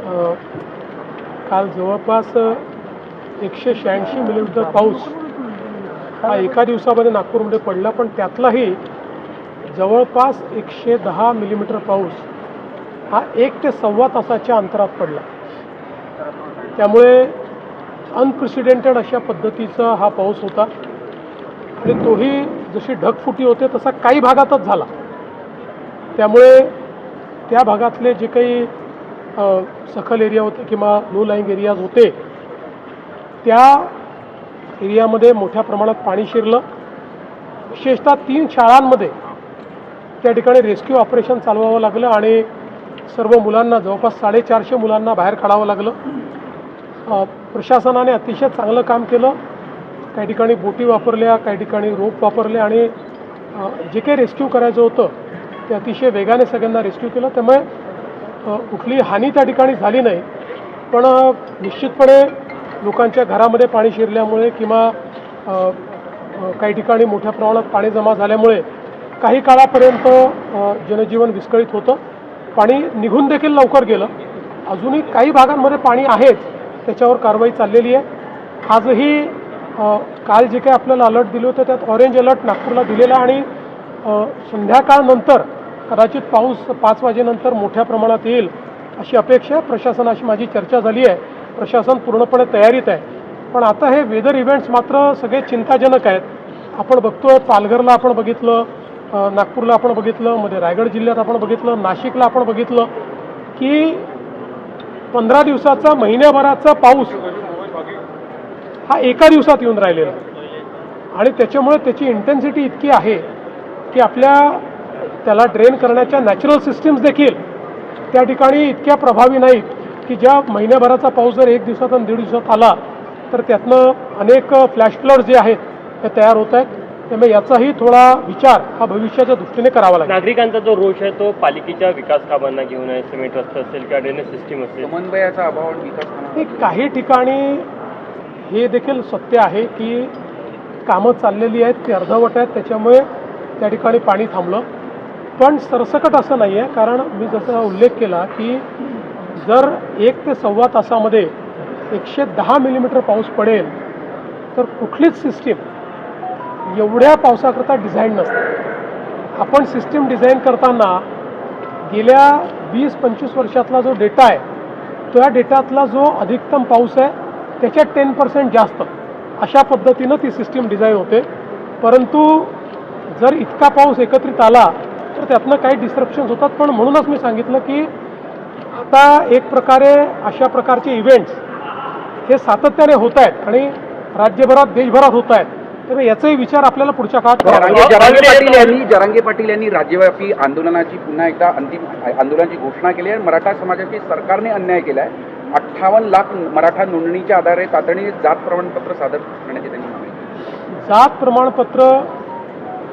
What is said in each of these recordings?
अ, काल जवळपास 186 मिलीमीटर पाऊस हा एका दिवसामध्ये नागपूरमध्ये पडला, पण त्यातलाही जवळपास 110 मिलीमीटर पाऊस हा 1 ते सव्वा तासाच्या अंतरात पडला. त्यामुळे अनप्रेसिडेंटेड अशा पद्धतीचा हा पाऊस होता आणि तोही जशी ढगफुटी होते तसा काही भागातच झाला. त्यामुळे त्या भागातले जे काही सखल एरिया होते किंवा लो लाईंग एरियाज होते त्या एरियामध्ये मोठ्या प्रमाणात पाणी शिरलं. विशेषतः 3 शाळांमध्ये त्या ठिकाणी रेस्क्यू ऑपरेशन चालवावं लागलं आणि सर्व मुलांना, जवळपास 450 मुलांना बाहेर काढावं लागलं. प्रशासनाने अतिशय चांगलं काम केलं. काही ठिकाणी बोटी वापरल्या, काही ठिकाणी रोप वापरले आणि जे काही रेस्क्यू करायचं होतं ते अतिशय वेगाने सगळ्यांना रेस्क्यू केलं. त्यामुळे कुठली हानी त्या ठिकाणी झाली नाही. पण निश्चितपणे लोकांच्या घरामध्ये पाणी शिरल्यामुळे किंवा काही ठिकाणी मोठ्या प्रमाणात पाणी जमा झाल्यामुळे काही काळापर्यंत जनजीवन विस्कळीत होतं. पाणी निघून देखील लवकर गेलं. अजूनही काही भागांमध्ये पाणी आहेच, त्याच्यावर कारवाई चाललेली आहे. आजही काल जे काही आपल्याला अलर्ट दिले होते त्यात ऑरेंज अलर्ट नागपूरला दिलेला आणि संध्याकाळनंतर कदाचित पाऊस 5 वाजेनंतर मोठ्या प्रमाणात येईल अशी अपेक्षा आहे. प्रशासनाशी माझी चर्चा झाली आहे. प्रशासन पूर्णपणे तयारीत आहे. पण आता हे वेदर इव्हेंट्स मात्र सगळे चिंताजनक आहेत. आपण बघतोय पालघरला आपण बघितलं, नागपूरला आपण बघितलं, मध्ये रायगड जिल्ह्यात आपण बघितलं, नाशिकला आपण बघितलं की 15 दिवसाचा, महिन्याभराचा पाऊस हा एका दिवसात येऊन राहिलेला आणि त्याच्यामुळे त्याची इंटेन्सिटी इतकी आहे की आपल्या त्याला ड्रेन करण्याच्या नॅचरल सिस्टीम्स देखील त्या ठिकाणी इतक्या प्रभावी नाहीत की ज्या महिन्याभराचा पाऊस जर 1 दिवसात आणि 1.5 दिवसात आला तर त्यातनं अनेक फ्लॅश फ्लड्स जे आहेत ते तयार होत आहेत. त्यामुळे याचाही थोडा विचार हा भविष्याच्या दृष्टीने करावा लागेल. नागरिकांचा जो रोष आहे तो पालिकेच्या विकास कामांना घेऊन आहे. सिमेंट रस्ता असेल किंवा ड्रेनेज सिस्टीम असेल, समन्वयाचा अभाव आणि विकास काही ठिकाणी हे देखील सत्य आहे की कामं चाललेली आहेत, ती अर्धवट आहेत, त्याच्यामुळे त्या ठिकाणी पाणी थांबलं. पण सरसकट असं नाही आहे. कारण मी जसा उल्लेख केला की जर 1 ते सव्वा तासामध्ये 110 मिलीमीटर पाऊस पडेल तर कुठलीच सिस्टीम एवढ्या पावसाकरता डिझाईन नसते. आपण सिस्टीम डिझाईन करताना गेल्या 20-25 वर्षातला जो डेटा आहे त्या डेटातला जो अधिकतम पाऊस आहे त्याच्यात 10% जास्त अशा पद्धतीनं ती सिस्टीम डिझाईन होते. परंतु जर इतका पाऊस एकत्रित आला तर त्यातनं काही डिस्ट्रप्शन्स होतात. पण म्हणूनच मी सांगितलं की आता एक प्रकारे अशा प्रकारचे इव्हेंट्स हे सातत्याने होत आहेत आणि राज्यभरात, देशभरात होत आहेत. तर याचाही विचार आपल्याला पुढच्या काळात जरांगे पाटील यांनी राज्यव्यापी आंदोलनाची पुन्हा एकदा अंतिम आंदोलनाची घोषणा केली आहे. मराठा समाजाची सरकारने अन्याय केला आहे. 58 लाख मराठा नोंदणीच्या आधारे तातडीने जात प्रमाणपत्र सादर करण्याची त्यांनी मागणी. जात प्रमाणपत्र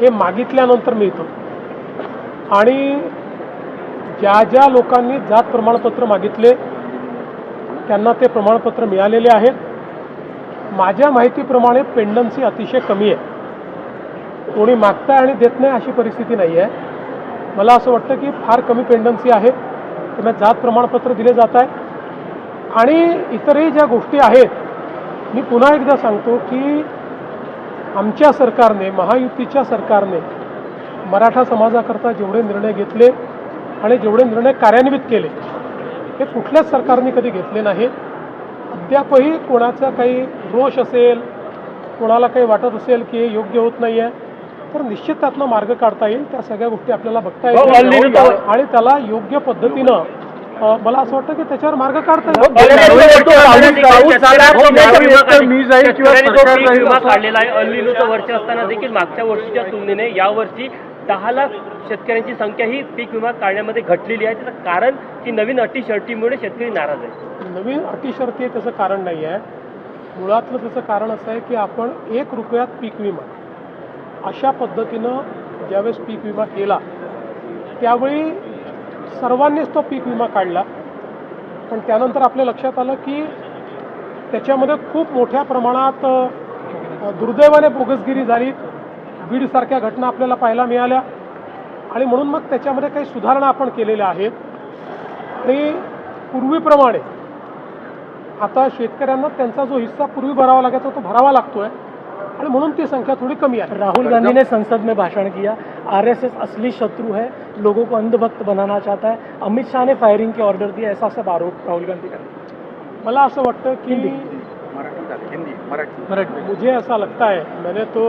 हे मागितल्यानंतर मिळतं आणि ज्या ज्या लोकांनी जात प्रमाणपत्र मागितले त्यांना ते प्रमाणपत्र मिळालेले आहेत. माझ्या माहितीप्रमाणे पेंडन्सी अतिशय कमी आहे. कोणी मागतं आणि देत नाही अशी परिस्थिती नाही आहे. मला असं वाटतं की फार कमी पेंडन्सी आहे. त्यामुळे जात प्रमाणपत्र दिले जात आहे. आणि इतरही ज्या गोष्टी आहेत, मी पुन्हा एकदा सांगतो की आमच्या सरकारने, महायुतीच्या सरकारने मराठा समाजाकरता जेवढे निर्णय घेतले आणि जेवढे निर्णय कार्यान्वित केले हे कुठल्याच सरकारने कधी घेतले नाहीत. अद्यापही कोणाचा काही रोष असेल, कोणाला काही वाटत असेल की हे योग्य होत नाही आहे तर निश्चित त्यातनं मार्ग काढता येईल. त्या सगळ्या गोष्टी आपल्याला बघता येईल आणि त्याला योग्य पद्धतीनं मला असं वाटतं की त्याच्यावर मार्ग काढता येईल. वर्ष असताना देखील मागच्या वर्षीच्या तुलनेने यावर्षी 10 लाख शेतकऱ्यांची संख्या ही पीक विमा काढण्यामध्ये घटलेली आहे. त्याचं कारण की नवीन अटी शर्तीमुळे शेतकरी नाराज आहे. नवीन अटी शर्ती आहे त्याचं कारण नाही आहे. मुळातलं त्याचं कारण असं आहे की आपण 1 रुपयात पीक विमा अशा पद्धतीनं ज्यावेळेस पीक विमा केला त्यावेळी सर्वांनीच तो पीक विमा काढला. पण त्यानंतर आपल्या लक्षात आलं की त्याच्यामध्ये खूप मोठ्या प्रमाणात दुर्दैवाने बोगसगिरी झाली. बीडसारख्या घटना आपल्याला पाहायला मिळाल्या आणि म्हणून मग त्याच्यामध्ये काही सुधारणा आपण केलेल्या आहेत. आणि पूर्वीप्रमाणे आता शेतकऱ्यांना त्यांचा जो हिस्सा पूर्वी भरावा लागायचा तो भरावा लागतोय आणि म्हणून ती संख्या थोड़ी कमी आहे. राहुल गांधी ने संसद में भाषण किया, आरएसएस असली शत्रु है, लोगों को अंधभक्त बनाना चाहता है, अमित शाह ने फायरिंग की ऑर्डर दिया, ऐसा सब आरोप राहुल गांधी का. मला असं वाटतं की मराठी मुझे ऐसा लगता है, मैंने तो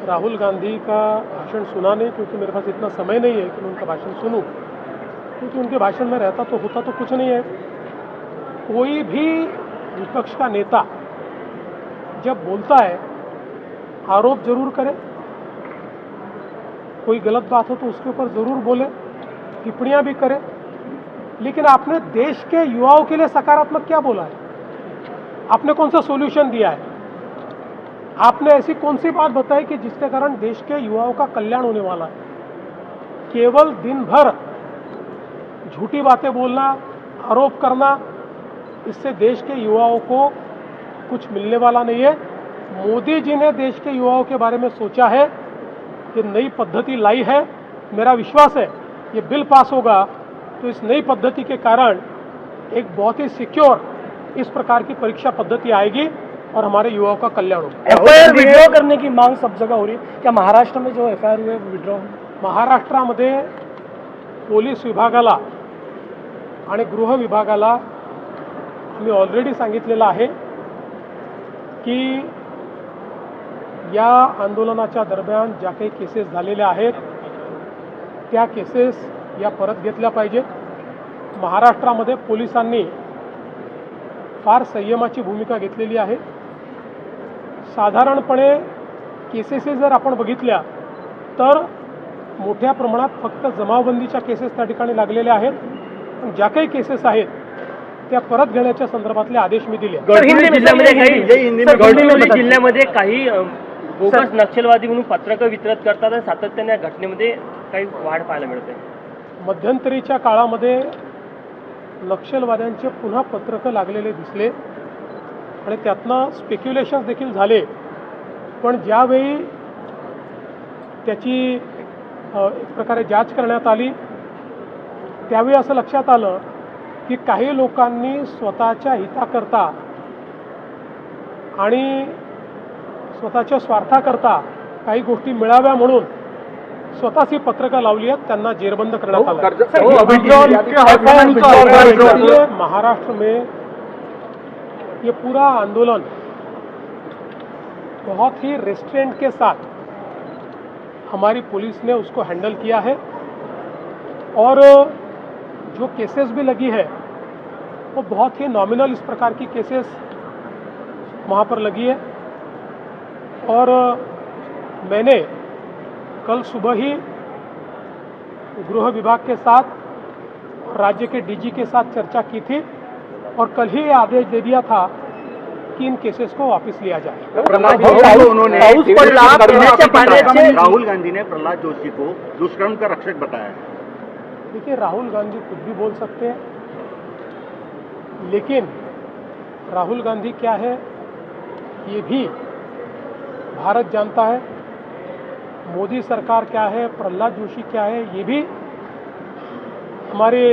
राहुल गांधी का भाषण सुना नहीं क्योंकि मेरे पास इतना समय नहीं है कि मैं उनका भाषण सुनूं, क्योंकि उनके भाषण में रहता तो होता तो कुछ नहीं है. कोई भी विपक्ष का नेता जब बोलता है आरोप जरूर करे, कोई गलत बात हो तो उसके ऊपर ज़रूर बोले, टिप्पणियां भी करे, लेकिन आपने देश के युवाओं के लिए सकारात्मक क्या बोला है? आपने कौन सा सॉल्यूशन दिया है? आपने ऐसी कौन सी बात बताई कि जिसके कारण देश के युवाओं का कल्याण होने वाला है? केवल दिन भर झूठी बातें बोलना, आरोप करना, इससे देश के युवाओं को कुछ मिलने वाला नहीं है. मोदी जी ने देश के युवाओं के बारे में सोचा है, ये नई पद्धति लाई है. मेरा विश्वास है ये बिल पास होगा तो इस नई पद्धति के कारण एक बहुत ही सिक्योर इस प्रकार की परीक्षा पद्धति आएगी और हमारे युवाओं का कल्याण होगा. एफआईआर विड्रॉ करने की मांग सब जगह हो रही है, क्या महाराष्ट्र में जो एफआईआर हुए वो विड्रॉ? महाराष्ट्रामध्ये पोलीस विभागाला आणि गृह विभागाला मी ऑलरेडी सांगितलेलं आहे की या आंदोलनाच्या दरम्यान ज्या काही केसेस झालेल्या आहेत त्या केसेस या परत घेतल्या पाहिजेत. महाराष्ट्रामध्ये पोलिसांनी फार संयमाची भूमिका घेतलेली आहे. साधारणपणे केसेस जर आपण बघितल्या तर मोठ्या प्रमाणात फक्त जमावबंदीच्या केसेस त्या ठिकाणी लागलेल्या आहेत. पण ज्या काही केसेस आहेत त्या परत घेण्याच्या संदर्भातले आदेश मी दिले. गडचिरोली जिल्ह्यामध्ये काही बोगस नक्षलवादी म्हणून पत्रकं वितरित करतात आणि सातत्याने या घटनेमध्ये काही वाढ पाहायला मिळते. मध्यंतरीच्या काळामध्ये नक्षलवाद्यांचे पुन्हा पत्रकं लागलेले दिसले आणि त्यातनं स्पेक्युलेशन्स देखील झाले. पण ज्यावेळी त्याची एक प्रकारे जांच करण्यात आली त्यावेळी असं लक्षात आलं की काही लोकांनी स्वतःच्या हिताकरता आणि स्वतःच्या स्वार्थाकरता काही गोष्टी मिळाव्या म्हणून स्वतःच ही पत्रकं लावली आहेत. त्यांना जेरबंद करण्यात आलं. महाराष्ट्र में ये पूरा आंदोलन बहुत ही रेस्ट्रेंट के साथ हमारी पुलिस ने उसको हैंडल किया है और जो केसेस भी लगी है वो बहुत ही नॉमिनल इस प्रकार की केसेस वहाँ पर लगी है. और मैंने कल सुबह ही गृह विभाग के साथ राज्य के डीजी के साथ चर्चा की थी और कल ही ये आदेश दे दिया था कि इन केसेस को वापस लिया जाए. राहुल गांधी ने प्रहलाद जोशी को दुष्कर्म का रक्षक बताया. देखिए, राहुल गांधी कुछ भी बोल सकते हैं, लेकिन राहुल गांधी क्या है ये भी भारत जानता है. मोदी सरकार क्या है, प्रहलाद जोशी क्या है, ये भी हमारे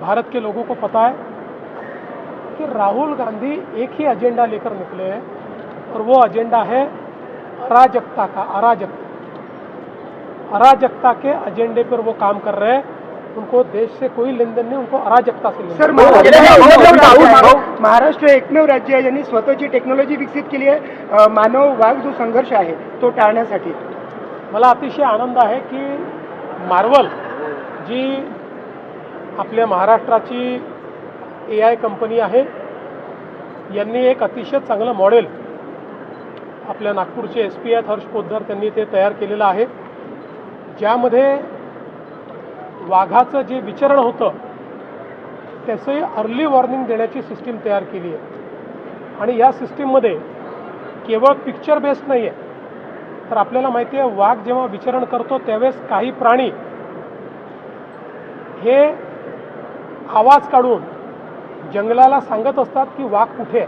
भारत के लोगों को पता है कि राहुल गांधी एक ही एजेंडा लेकर निकले हैं और वो एजेंडा है अराजकता का. अराजकता के एजेंडे पर वो काम कर रहे हैं. उनको देश से कोई लेन देन नहीं, उनको अराजकता से लेन देन. महाराष्ट्र एकमेव राज्य आहे ज्यांनी स्वतःची टेक्नॉलॉजी विकसित केली आहे मानव वाघ जो संघर्ष आहे तो टाळण्यासाठी. मला अतिशय आनंद आहे की मार्वल जी आपल्या महाराष्ट्राची AI कंपनी आहे यांनी एक अतिशय चांगलं मॉडेल आपल्या नागपूरचे SP आहेत हर्ष पोद्दार त्यांनी ते तयार केलेलं आहे ज्यामध्ये वाघाचं जे विचरण होतं त्याचे अर्ली वॉर्निंग देण्याची सिस्टीम तयार केली आहे. आणि या सिस्टीममध्ये केवळ पिक्चर बेस्ड नाही आहे, तर आपल्याला माहिती आहे वाघ जेव्हा विचरण करतो त्यावेळेस काही प्राणी हे आवाज काढून जंगलाला सांगत असतात की वाघ कुठे आहे.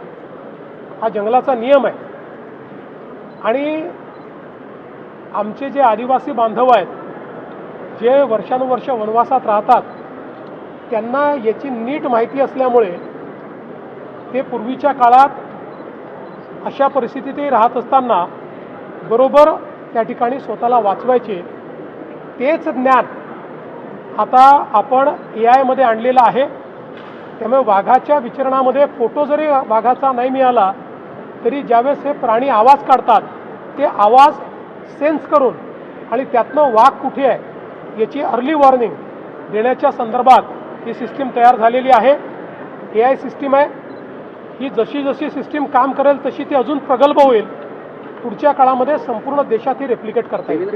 हा जंगलाचा नियम आहे. आणि आमचे जे आदिवासी बांधव आहेत जे वर्षानुवर्ष वनवासात राहतात त्यांना याची नीट माहिती असल्यामुळे ते पूर्वीच्या काळात अशा परिस्थितीतही राहत असताना बरोबर त्या ठिकाणी स्वतःला वाचवायचे. तेच ज्ञान आता आपण AI मध्ये आणलेलं आहे. त्यामुळे वाघाच्या विचरणामध्ये फोटो जरी वाघाचा नाही मिळाला तरी ज्यावेळेस हे प्राणी आवाज काढतात ते आवाज सेन्स करून आणि त्यातनं वाघ कुठे आहे याची अर्ली वॉर्निंग देण्याच्या संदर्भात ही सिस्टीम तयार झालेली आहे. AI सिस्टीम आहे ही. जशी जशी सिस्टीम काम करेल तशी ती अजून प्रगल्भ होईल. पुढच्या काळामध्ये संपूर्ण देशात ही रेप्लिकेट करता येईल.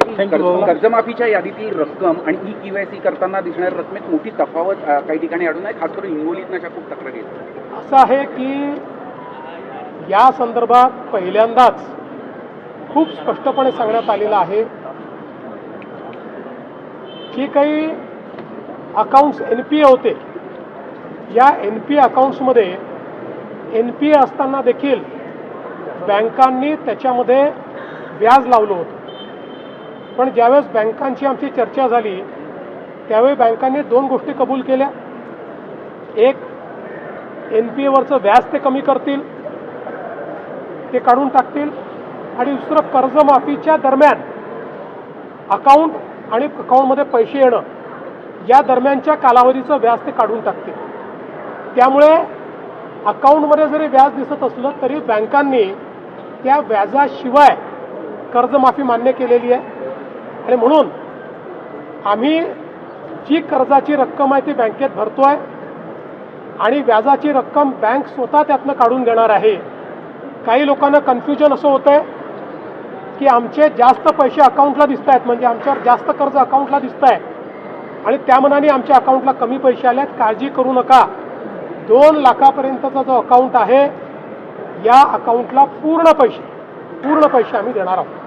कर्जमाफीच्या यादीतील रक्कम आणि EKYC करताना दिसणाऱ्या रकमेत मोठी तफावत काही ठिकाणी आढळून आहे. खास करून हिंगोलीतनं अशा खूप तक्रारी आहेत. असं आहे की या संदर्भात पहिल्यांदाच खूप स्पष्टपणे सांगण्यात आलेलं आहे की काही अकाउंट्स NPA होते. या NPA अकाउंट्समध्ये NPA असताना देखील बँकांनी त्याच्यामध्ये व्याज लावलं होतं. पण ज्यावेळेस बँकांची आमची चर्चा झाली त्यावेळी बँकांनी 2 गोष्टी कबूल केल्या. एक, NPAवरचं व्याज ते कमी करतील, ते काढून टाकतील. आणि दुसरं, कर्जमाफीच्या दरम्यान अकाउंट आणि अकाउंटमध्ये पैसे येणं या दरम्यानच्या कालावधीचं व्याज ते काढून टाकतील. त्यामुळे अकाउंटमध्ये जरी व्याज दिसत असलं तरी बँकांनी त्या व्याजाशिवाय कर्जमाफी मान्य केलेली आहे. आणि म्हणून आम्ही जी कर्जाची रक्कम आहे ती बँकेत भरतोय आणि व्याजाची रक्कम बँक स्वतः त्यातनं काढून घेणार आहे. काही लोकांना कन्फ्युजन असं होतं आहे की आमचे जास्त पैसे अकाउंटला दिसत आहेत, म्हणजे आमच्यावर जास्त कर्ज अकाउंटला दिसत आहे आणि त्या मनाने आमच्या अकाउंटला कमी पैसे आले आहेत. काळजी करू नका. 2 लाखापर्यंतचा जो अकाउंट आहे या अकाउंटला पूर्ण पैसे आम्ही देणार आहोत.